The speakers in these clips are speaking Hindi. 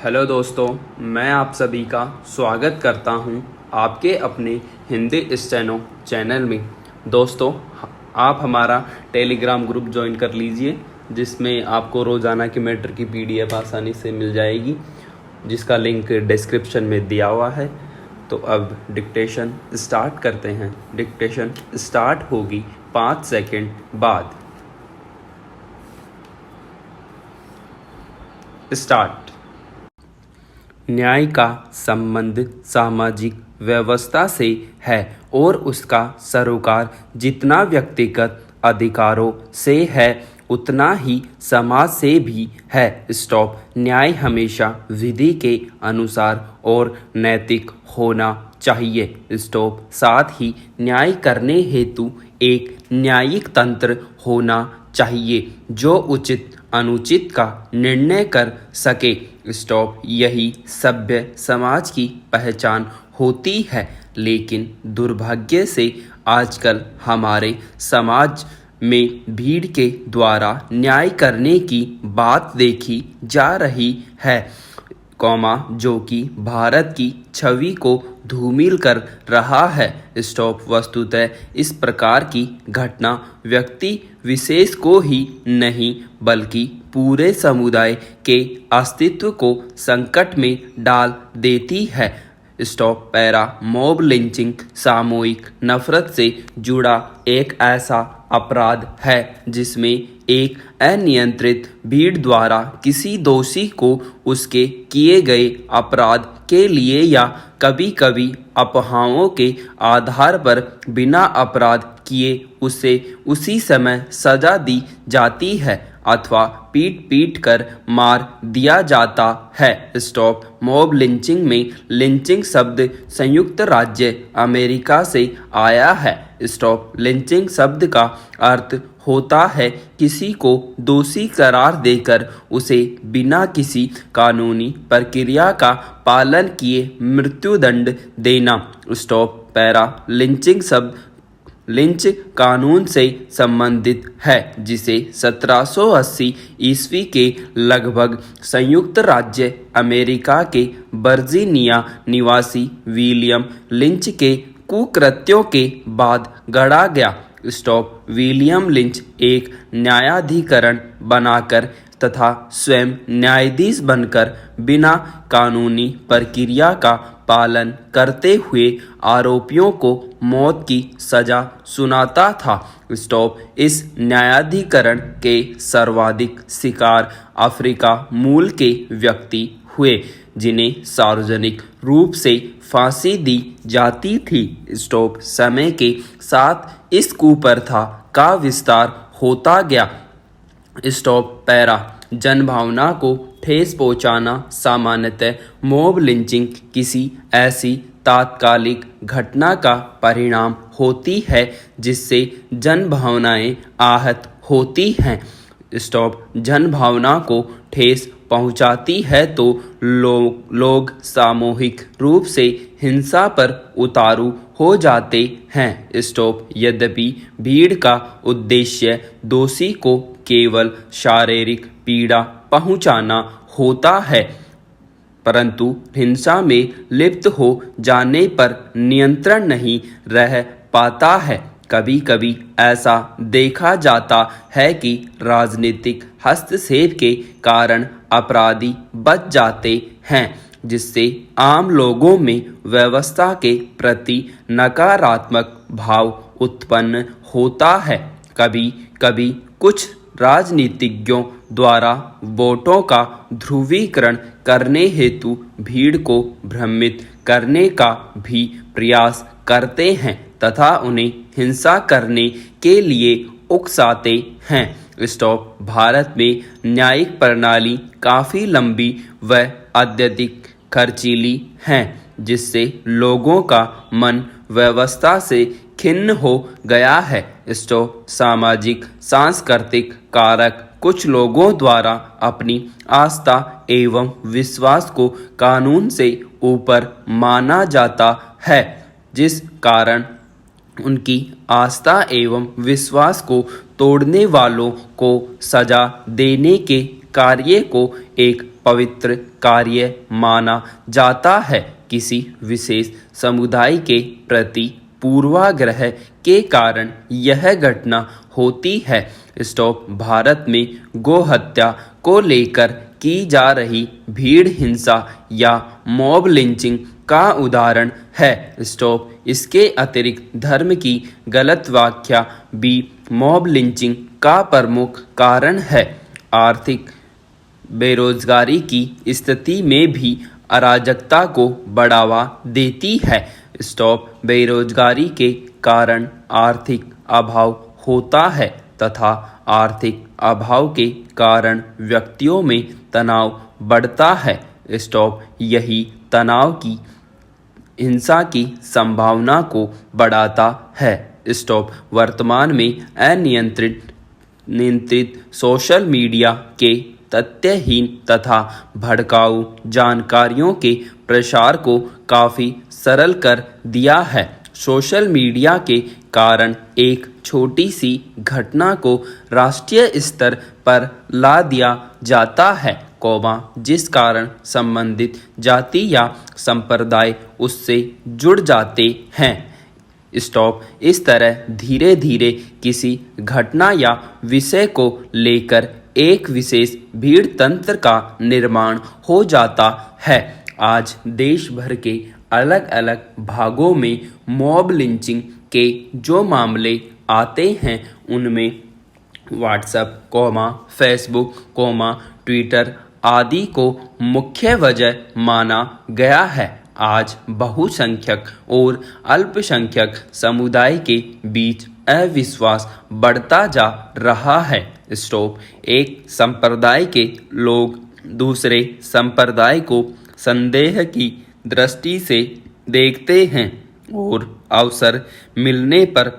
हेलो दोस्तों, मैं आप सभी का स्वागत करता हूं आपके अपने हिंदी स्टेनो चैनल में। दोस्तों, आप हमारा टेलीग्राम ग्रुप ज्वाइन कर लीजिए, जिसमें आपको रोज़ाना की मैटर की पीडीएफ आसानी से मिल जाएगी, जिसका लिंक डिस्क्रिप्शन में दिया हुआ है। तो अब डिक्टेशन स्टार्ट करते हैं। डिक्टेशन स्टार्ट होगी 5 सेकंड बाद। स्टार्ट। न्याय का संबंध सामाजिक व्यवस्था से है और उसका सरोकार जितना व्यक्तिगत अधिकारों से है उतना ही समाज से भी है। स्टॉप। न्याय हमेशा विधि के अनुसार और नैतिक होना चाहिए। स्टॉप। साथ ही न्याय करने हेतु एक न्यायिक तंत्र होना चाहिए जो उचित अनुचित का निर्णय कर सके। स्टॉप। यही सभ्य समाज की पहचान होती है, लेकिन दुर्भाग्य से आजकल हमारे समाज में भीड़ के द्वारा न्याय करने की बात देखी जा रही है, जो कि भारत की छवि को धूमिल कर रहा है। स्टॉप। वस्तुतः इस प्रकार की घटना व्यक्ति विशेष को ही नहीं बल्कि पूरे समुदाय के अस्तित्व को संकट में डाल देती है। स्टॉप। पैरा। मॉब लिंचिंग सामूहिक नफरत से जुड़ा एक ऐसा अपराध है जिसमें एक अनियंत्रित भीड़ द्वारा किसी दोषी को उसके किए गए अपराध के लिए या कभी कभी अफवाहों के आधार पर बिना अपराध किए उसे उसी समय सजा दी जाती है अथवा पीट पीट कर मार दिया जाता है। स्टॉप। मॉब लिंचिंग में लिंचिंग शब्द संयुक्त राज्य अमेरिका से आया है। स्टॉप। लिंचिंग शब्द का अर्थ होता है किसी को दोषी करार देकर उसे बिना किसी कानूनी प्रक्रिया का पालन किए मृत्युदंड देना। स्टॉप। पैरा। लिंचिंग शब्द लिंच कानून से संबंधित है जिसे 1780 ईस्वी के लगभग संयुक्त राज्य अमेरिका के वर्जीनिया निवासी विलियम लिंच के कुकृत्यों के बाद गढ़ा गया। स्टॉप। विलियम लिंच एक न्यायाधिकरण बनाकर तथा स्वयं न्यायाधीश बनकर बिना कानूनी प्रक्रिया का पालन करते हुए आरोपियों को मौत की सजा सुनाता था। स्टॉप। इस न्यायाधिकरण के सर्वाधिक शिकार अफ्रीका मूल के व्यक्ति हुए जिन्हें सार्वजनिक रूप से फांसी दी जाती थी। स्टॉप। समय के साथ इस कुप्रथा का विस्तार होता गया। स्टॉप। पैरा। जनभावना को ठेस पहुंचाना सामान्यतः मॉब लिंचिंग किसी ऐसी तात्कालिक घटना का परिणाम होती है जिससे जनभावनाएं आहत होती हैं। स्टॉप। जनभावना को ठेस पहुंचाती है तो लोग सामूहिक रूप से हिंसा पर उतारू हो जाते हैं। स्टॉप। यद्यपि भीड़ का उद्देश्य दोषी को केवल शारीरिक पीड़ा पहुंचाना होता है, परंतु हिंसा में लिप्त हो जाने पर नियंत्रण नहीं रह पाता है। कभी कभी ऐसा देखा जाता है कि राजनीतिक हस्तक्षेप के कारण अपराधी बच जाते हैं, जिससे आम लोगों में व्यवस्था के प्रति नकारात्मक भाव उत्पन्न होता है। कभी कभी कुछ राजनीतिज्ञों द्वारा वोटों का ध्रुवीकरण करने हेतु भीड़ को भ्रमित करने का भी प्रयास करते हैं तथा उन्हें हिंसा करने के लिए उकसाते हैं। स्टॉप। भारत में न्यायिक प्रणाली काफ़ी लंबी व अत्यधिक खर्चीली है, जिससे लोगों का मन व्यवस्था से खिन्न हो गया है। स्टॉप। सामाजिक सांस्कृतिक कारक कुछ लोगों द्वारा अपनी आस्था एवं विश्वास को कानून से ऊपर माना जाता है, जिस कारण उनकी आस्था एवं विश्वास को तोड़ने वालों को सजा देने के कार्य को एक पवित्र कार्य माना जाता है। किसी विशेष समुदाय के प्रति पूर्वाग्रह के कारण यह घटना होती है। स्टॉप भारत में गोहत्या को लेकर की जा रही भीड़ हिंसा या मॉब लिंचिंग का उदाहरण है। स्टॉप इसके अतिरिक्त धर्म की गलत व्याख्या भी मॉब लिंचिंग का प्रमुख कारण है। आर्थिक बेरोजगारी की स्थिति में भी अराजकता को बढ़ावा देती है। स्टॉप बेरोजगारी के कारण आर्थिक अभाव होता है तथा आर्थिक अभाव के कारण व्यक्तियों में तनाव बढ़ता है। स्टॉप यही तनाव की हिंसा की संभावना को बढ़ाता है। स्टॉप वर्तमान में नियंत्रित सोशल मीडिया के तथ्यहीन तथा भड़काऊ जानकारियों के प्रसार को काफ़ी सरल कर दिया है। सोशल मीडिया के कारण एक छोटी सी घटना को राष्ट्रीय स्तर पर ला दिया जाता है, जिस कारण संबंधित जाति या संप्रदाय उससे जुड़ जाते हैं। स्टॉप इस तरह धीरे धीरे किसी घटना या विषय को लेकर एक विशेष भीड़ तंत्र का निर्माण हो जाता है। आज देश भर के अलग अलग भागों में मॉब लिंचिंग के जो मामले आते हैं उनमें व्हाट्सएप, फेसबुक, ट्विटर आदि को मुख्य वजह माना गया है। आज बहुसंख्यक और अल्पसंख्यक समुदाय के बीच अविश्वास बढ़ता जा रहा है। स्टॉप एक संप्रदाय के लोग दूसरे संप्रदाय को संदेह की दृष्टि से देखते हैं और अवसर मिलने पर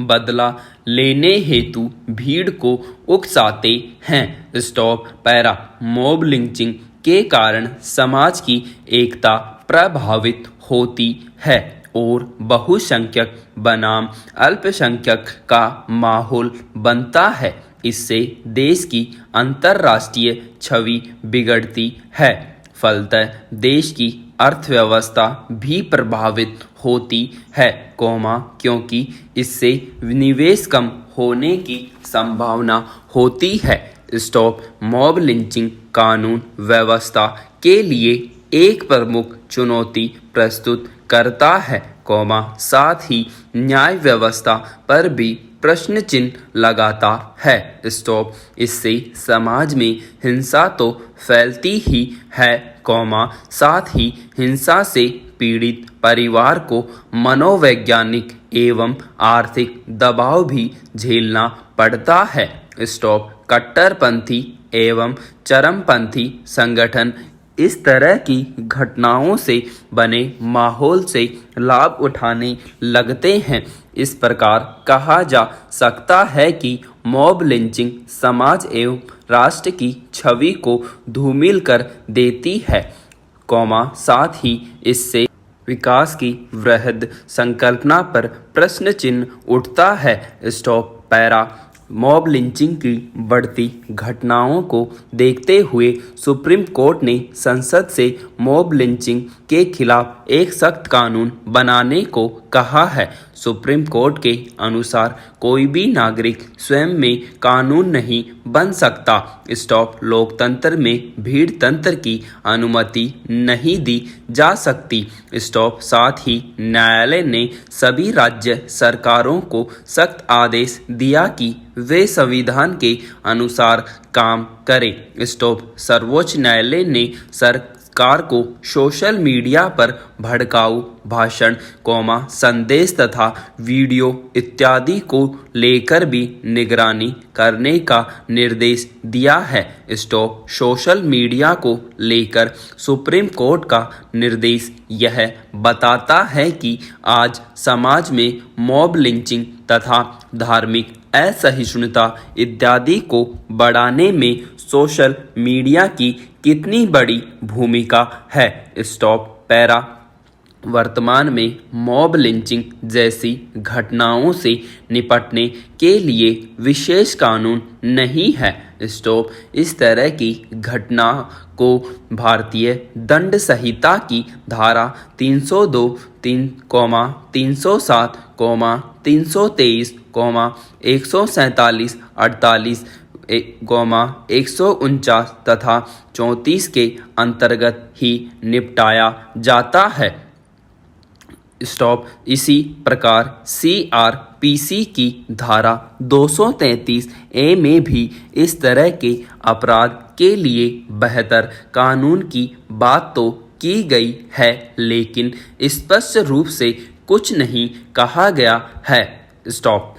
बदला लेने हेतु भीड़ को उकसाते हैं। स्टॉप पैरा मॉब लिंचिंग के कारण समाज की एकता प्रभावित होती है और बहुसंख्यक बनाम अल्पसंख्यक का माहौल बनता है। इससे देश की अंतर्राष्ट्रीय छवि बिगड़ती है। फलतः देश की अर्थव्यवस्था भी प्रभावित होती है, क्योंकि इससे निवेश कम होने की संभावना होती है। स्टॉप मॉब लिंचिंग कानून व्यवस्था के लिए एक प्रमुख चुनौती प्रस्तुत करता है, साथ ही न्याय व्यवस्था पर भी प्रश्न चिन्ह लगाता है। स्टॉप इससे समाज में हिंसा तो फैलती ही है, साथ ही हिंसा से पीड़ित परिवार को मनोवैज्ञानिक एवं आर्थिक दबाव भी झेलना पड़ता है। स्टॉप कट्टरपंथी एवं चरमपंथी संगठन इस तरह की घटनाओं से बने माहौल से लाभ उठाने लगते हैं। इस प्रकार कहा जा सकता है कि मॉब लिंचिंग समाज एवं राष्ट्र की छवि को धूमिल कर देती है, साथ ही इससे विकास की वृहद संकल्पना पर प्रश्न चिन्ह उठता है। स्टॉप पैरा मॉब लिंचिंग की बढ़ती घटनाओं को देखते हुए सुप्रीम कोर्ट ने संसद से मॉब लिंचिंग के खिलाफ एक सख्त कानून बनाने को कहा है। सुप्रीम कोर्ट के अनुसार कोई भी नागरिक स्वयं में कानून नहीं बन सकता। स्टॉप लोकतंत्र में भीड़ तंत्र की अनुमति नहीं दी जा सकती। स्टॉप साथ ही न्यायालय ने सभी राज्य सरकारों को सख्त आदेश दिया कि वे संविधान के अनुसार काम करें। स्टॉप सर्वोच्च न्यायालय ने सरकार को सोशल मीडिया पर भड़काऊ भाषण, संदेश तथा वीडियो इत्यादि को लेकर भी निगरानी करने का निर्देश दिया है। स्टॉप सोशल मीडिया को लेकर सुप्रीम कोर्ट का निर्देश यह बताता है कि आज समाज में मॉब लिंचिंग तथा धार्मिक असहिष्णुता इत्यादि को बढ़ाने में सोशल मीडिया की कितनी बड़ी भूमिका है। स्टॉप पैरा वर्तमान में मॉब लिंचिंग जैसी घटनाओं से निपटने के लिए विशेष कानून नहीं है। स्टॉप। इस तरह की घटना को भारतीय दंड संहिता की धारा 302, 307, 323, 147, 48, 149 तथा 34 के अंतर्गत ही निपटाया जाता है। स्टॉप। इसी प्रकार CRPC की धारा 233 ए में भी इस तरह के अपराध के लिए बेहतर कानून की बात तो की गई है, लेकिन स्पष्ट रूप से कुछ नहीं कहा गया है। स्टॉप।